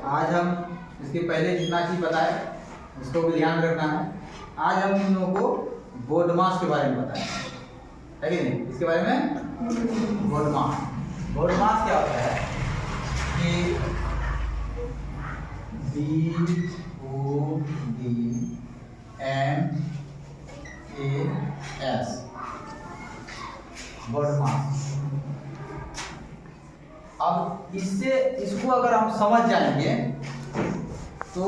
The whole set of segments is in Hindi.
आज हम इसके पहले जितना चीज बताए उसको भी ध्यान रखना है। आज हम तुम लोगों को बोर्ड मास के बारे में बताएं, है कि नहीं? इसके बारे में बोर्ड मास क्या होता है कि BODMAS बोर्ड मास। अब इसको अगर हम समझ जाएंगे तो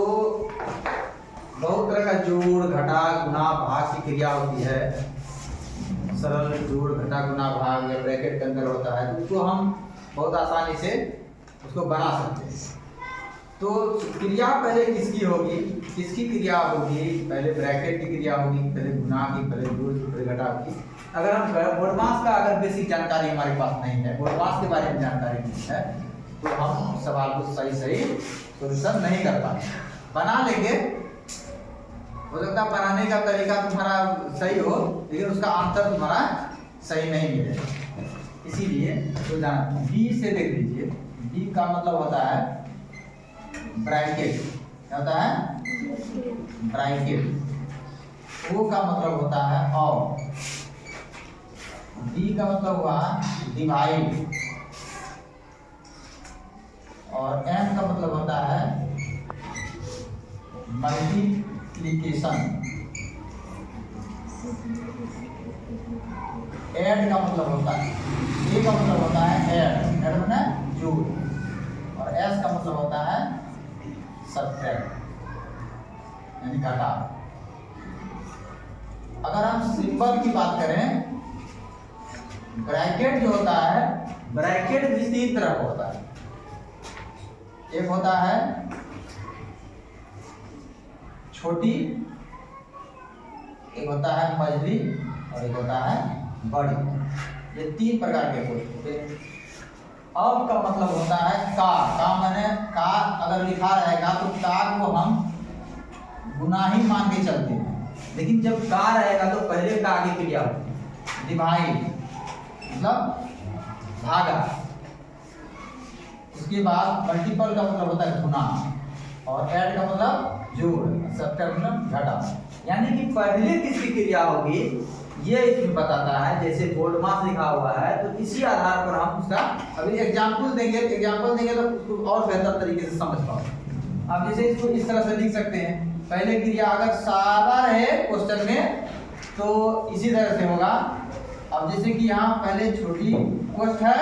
बहुत तरह का जोड़ घटा गुना भाग की क्रिया होती है। सरल जोड़ घटा गुना भाग या ब्रैकेट के अंदर होता है, तो उसको हम बहुत आसानी से उसको बना सकते हैं। तो क्रिया पहले किसकी होगी, किसकी क्रिया होगी? पहले ब्रैकेट की क्रिया होगी, पहले गुना की, पहले जोड़ की, पहले घटा की। अगर हम बोर्ड मास का अगर बेसिक जानकारी हमारे पास नहीं है, बोर्ड मास के बारे में जानकारी नहीं है, तो हम सवाल को सही सोल्यूशन नहीं कर पाते। बना लेंगे, हो सकता है बनाने का तरीका तुम्हारा सही हो लेकिन उसका आंसर तुम्हारा सही नहीं मिलेगा। इसीलिए तो बी से देख लीजिए। बी का मतलब होता है ब्रैकेट। क्या होता है? ब्रैकेट। ओ का मतलब होता है और। डी का मतलब हुआ डिवाइड। और एम का मतलब होता है मल्टीप्लिकेशन। ऐड का मतलब होता है, ए का मतलब होता है ऐड, ऐड माने जोड़। और एस का मतलब होता है सब्ट्रैक्ट यानी घटा। अगर हम सिंबल की बात करें, ब्रैकेट जो होता है, ब्रैकेट भी तीन तरह का होता है। एक होता है छोटी, एक होता है मझली और एक होता है बड़ी। ये तीन प्रकार के होते हैं। अब का मतलब होता है का माने का अगर लिखा रहेगा तो का को हम गुना ही मान के चलते हैं, लेकिन जब का रहेगा तो पहले का आगे क्रिया होती है। डिवाइड मतलब भागा, उसके बाद मल्टीपल का मतलब होता है गुना, और ऐड का मतलब जोड़, सब्ट्रैक्ट मतलब घटा। यानी कि पहले किसकी क्रिया होगी ये इसमें बताता है। जैसे बोर्ड मास लिखा हुआ है तो इसी आधार पर हम उसका अभी एग्जांपल देंगे तो उसको और बेहतर तरीके से समझ पाओगे। अब जैसे इसको इस तरह से लिख सकते हैं, पहले क्रिया अगर सादा रहे क्वेश्चन में तो इसी तरह से होगा। अब जैसे कि यहाँ पहले छोटी कोष्ठ है,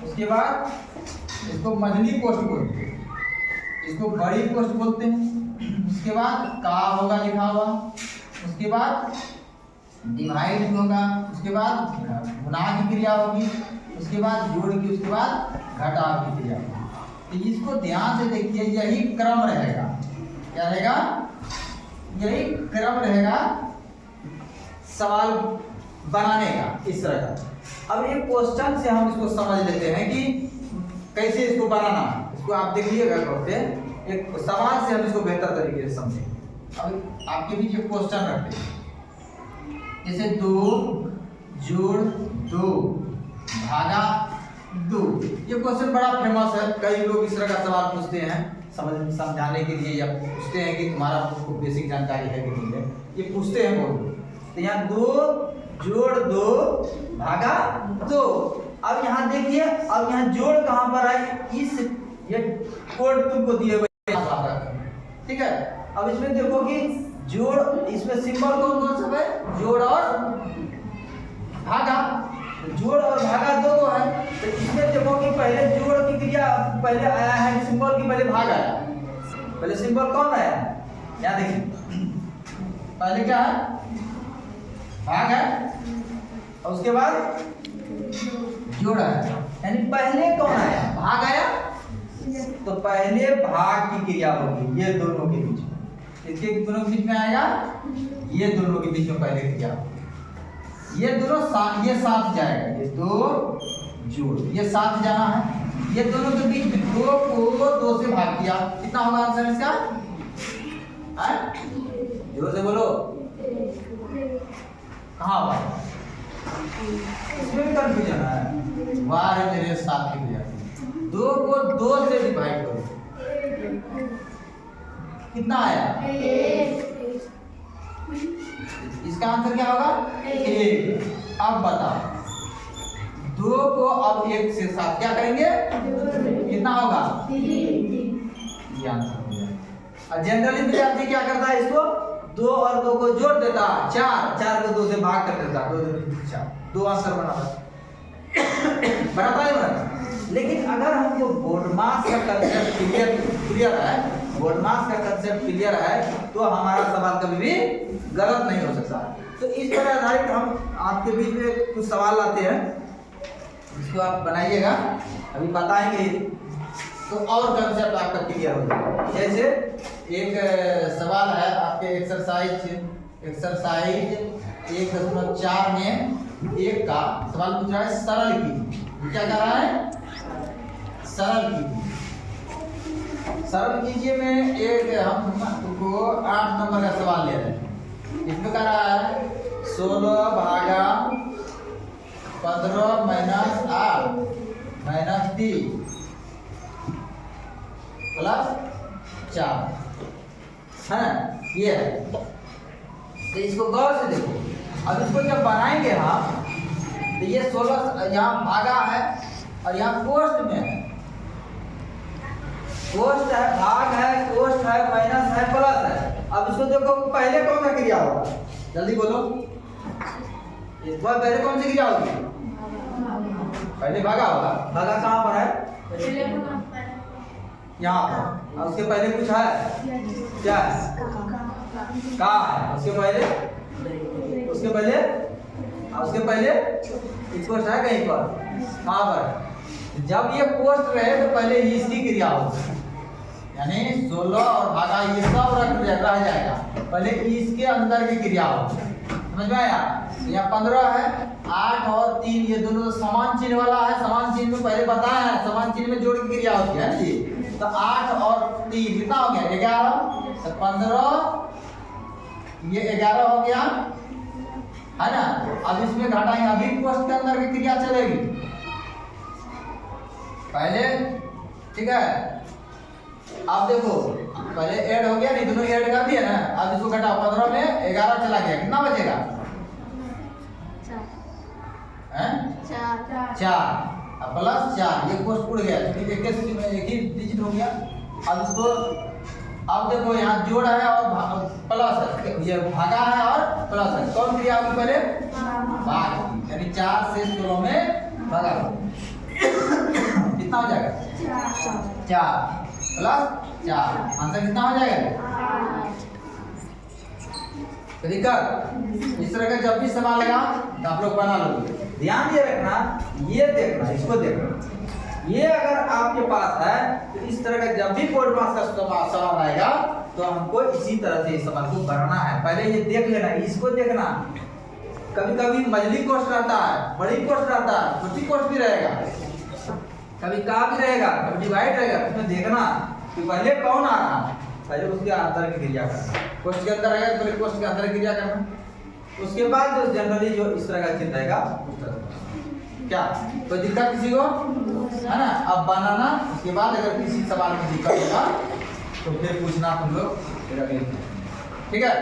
उसके बाद इसको मझली कोष्ठ बोलते हैं, इसको बड़ी कोष्ठ बोलते हैं। उसके बाद का होगा लिखा हुआ, उसके बाद डिवाइड होगा, उसके बाद गुणा की क्रिया होगी, उसके बाद जोड़ की, उसके बाद घटा की क्रिया होगी। तो इसको ध्यान से देखिए, यही क्रम रहेगा। क्या रहेगा? यही क्रम रहेगा सवाल बनाने का, इस तरह का। अब एक क्वेश्चन से हम इसको समझ लेते हैं कि कैसे इसको बनाना। इसको आप देखिएगा करते, एक सवाल से हम इसको बेहतर तरीके से समझेंगे। अब आपके बीच एक क्वेश्चन रखते हैं, जैसे 2 जोड़ 2 भागा 2। ये क्वेश्चन बड़ा फेमस है, कई लोग इस तरह का सवाल पूछते हैं समझाने के लिए, या पूछते हैं कि तुम्हारा बेसिक जानकारी है कि नहीं है, ये पूछते हैं बहुत लोग। तो यहाँ 2 जोड़ 2 भागा 2। अब यहाँ देखिए, अब यहाँ जोड़ कहाँ पर है? इस ये कोड तुमको दिए हुए, ठीक है। अब इसमें देखो कि जोड़, इसमें सिंबल कौन कौन सा है? जोड़ और भागा। जोड़ और भागा दो है, तो इसमें देखो कि पहले जोड़ की क्रिया पहले आया है सिंबल की, पहले भाग आया। पहले सिंबल कौन आया? यहाँ देखिए, पहले क्या है? भाग है, और उसके बाद जोड़ है। यानी पहले कौन आया? भाग आया, तो पहले भाग की क्रिया होगी ये दोनों के बीच में। इसके दोनों के बीच में आएगा, ये दोनों के बीच में पहले क्रिया होगी। ये दोनों ये साथ जाएगा, ये 2 जोड़, ये साथ जाना है। ये दोनों के बीच में 2 को 2 से भाग दिया, कितना होगा आंसर इसका? जोर से बोलो, कहाँ होगा? इसमें भी कंफ्यूजन है। वाह मेरे साथ ही 2 को 2 से डिवाइड करो, कितना आया? इसका आंसर क्या होगा? 1। अब बताओ 2 को अब 1 से साथ क्या करेंगे? कितना होगा? 3। ये आंसर हो गया। और जनरली विद्यार्थी क्या करता है, इसको 2 और 2 को जोड़ देता, 4 को 2 से भाग कर देता, 2 2 4, 2 आंसर बनाता है। लेकिन अगर हमको बोर्ड मास का कंसेप्ट क्लियर है, बोर्ड मास का कंसेप्ट क्लियर है, तो हमारा सवाल कभी भी गलत नहीं हो सकता। तो इस पर आधारित हम आपके बीच में कुछ सवाल लाते हैं, इसको आप बनाइएगा, अभी बताएंगे तो और कंसेप्ट आपका क्लियर हो जाएगा। जैसे एक सवाल है आपके एक्सरसाइज 1.4 में 1 का सवाल पूछ रहा है, सरल कीजिए। क्या कह रहा है? सरल कीजिए। सरल कीजिए में एक हमको 8 नंबर का सवाल ले रहे हैं। इसमें कह रहा है 16 भागा 15 माइनस 8 माइनस 3 प्लस 4 है ना, ये है। तो इसको गौर से देखो। अब इसको जब बनाएंगे हम, तो ये 16 यहाँ भागा है और यहाँ कोष्ठ में है, कोष्ठ है, भाग है, कोष्ठ है, माइनस है, प्लस है। अब इसको देखो पहले कौन सा क्रिया होगा, जल्दी बोलो। इस बार पहले कौन सी क्रिया होगी? पहले भागा होगा। भागा कहाँ पर है? यहाँ पर। उसके पहले कुछ है क्या? कहाँ है? उसके पहले कोष्ठ है कहीं पर? कहाँ पर? जब ये कोष्ठ रहे तो पहले इसकी क्रिया होगी, यानी 16 और भागा ये सब रह जाएगा, पहले इसके अंदर की क्रिया होगी। समझ में आया? यहाँ 15 है, 8 और 3 ये दोनों तो समान चिन्ह वाला है। समान चिन्ह में पहले बताया है, समान चिन्ह में जोड़ की क्रिया होती है ना जी। तो 8 और 3 कितना हो गया? 11। तो 15 ये 11 हो गया, है ना। अब इसमें घटाएंगे, अभी कोष्ठ के अंदर की क्रिया चलेगी पहले, ठीक है। अब देखो पहले ऐड हो गया, नहीं दोनों ऐड कर दिया ना। अब इसको घटाओ, 15 में 11 चला गया, कितना बचेगा? 4 प्लस 4, ये कोष्ठ उड़ गया, एक ही डिजिट हो गया। अब इसको अब देखो यहाँ जोड़ है और प्लस है, ये भागा है और प्लस है, कौन क्रिया होगी पहले? भाग, यानी 4 से 16 में भागा। कितना हो जाएगा? 4 प्लस 4, आंसर कितना हो जाएगा? दिक्कत इस तरह का जब भी सवाल लगा तो आप लोग बना लो। ध्यान ये रखना, ये देखना, इसको देखना, ये अगर आपके पास है तो इस तरह का जब भी बोर्ड मास का सवाल आएगा तो हमको इसी तरह से इस सवाल को करना है। पहले ये देख लेना, इसको देखना। कभी कभी मझली कोष्ठ रहता है, बड़ी कोष्ठ रहता है, छोटी कोष्ठ भी रहेगा, कभी का भी रहेगा, कभी डिवाइड रहेगा। उसमें देखना कि पहले कौन आ रहा है, पहले उसके अंदर की क्रिया करना। कोष्ठ के अंदर रहेगा तो पहले कोष्ठ के अंदर की क्रिया करना, उसके बाद जो जनरली जो इस तरह का चिन्ह रहेगा उस तरह। क्या कोई दिक्कत किसी को है ना? अब बनाना, उसके बाद अगर किसी सवाल में दिक्कत होगा तो फिर पूछना तुम लोग, ठीक है।